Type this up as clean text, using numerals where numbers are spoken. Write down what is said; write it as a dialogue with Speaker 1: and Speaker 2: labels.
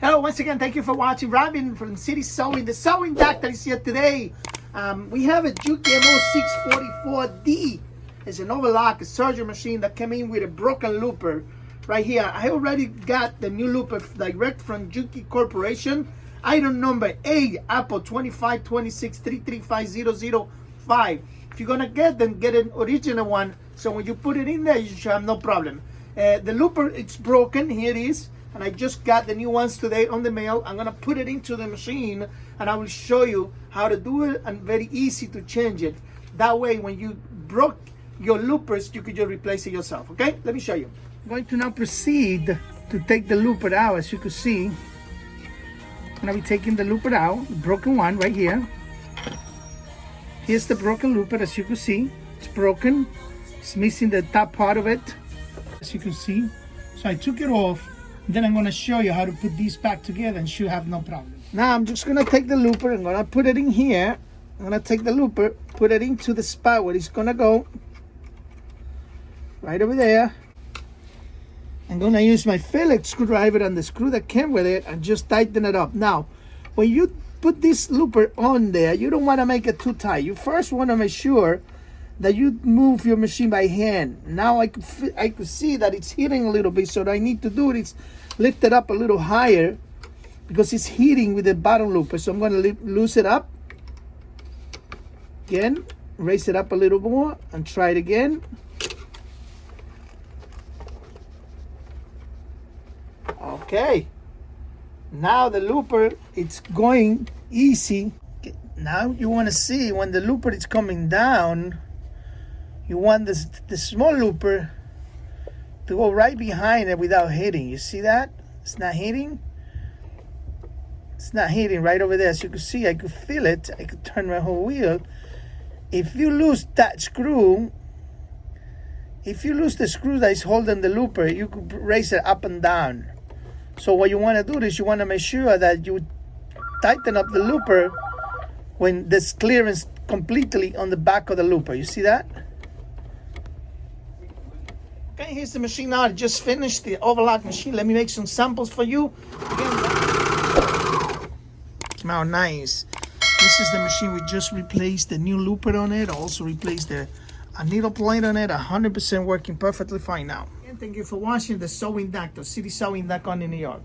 Speaker 1: Hello, once again, thank you for watching. Robin from City Sewing. The sewing doctor is here today. We have a Juki MO644D. It's an overlock, a Serger machine that came in with a broken looper right here. I already got the new looper direct from Juki Corporation. Item number A, Apple 2526335005. If you're gonna get them, get an original one. So when you put it in there, you should have no problem. The looper, it's broken. Here it is. And I just got the new ones today on the mail. I'm gonna put it into the machine and I will show you how to do it, and very easy to change it. That way when you broke your loopers, you could just replace it yourself. Okay, let me show you. I'm going to now proceed to take the looper out. As you can see, I'm gonna be taking the looper out, the broken one right here. Here's the broken looper. As you can see, it's broken. It's missing the top part of it, as you can see. So I took it off. Then I'm going to show you how to put these back together and should have no problem. Now I'm just going to take the looper. I'm going to put it in here. I'm going to take the looper, put it into the spot where it's going to go. Right over there. I'm going to use my Phillips screwdriver and the screw that came with it and just tighten it up. Now, when you put this looper on there, you don't want to make it too tight. You first want to make sure that you move your machine by hand. Now I could see that it's hitting a little bit, so what I need to do is lift it up a little higher because it's hitting with the bottom looper. So I'm going to loose it up again, raise it up a little more and try it again. Okay, now the looper, it's going easy. Now you want to see when the looper is coming down, you want the small looper to go right behind it without hitting. You see that? It's not hitting. It's not hitting right over there. As you can see, I could feel it. I could turn my whole wheel. If you lose that screw, if you lose the screw that is holding the looper, you could raise it up and down. So what you want to do is you want to make sure that you tighten up the looper when there's clearance completely on the back of the looper. You see that? Okay, here's the machine now. I just finished the overlock machine. Let me make some samples for you. Again, smell nice. This is the machine. We just replaced the new looper on it. Also replaced a needle plate on it. 100% working perfectly fine now. And thank you for watching the Sewing Doctor, City Sewing.com in New York.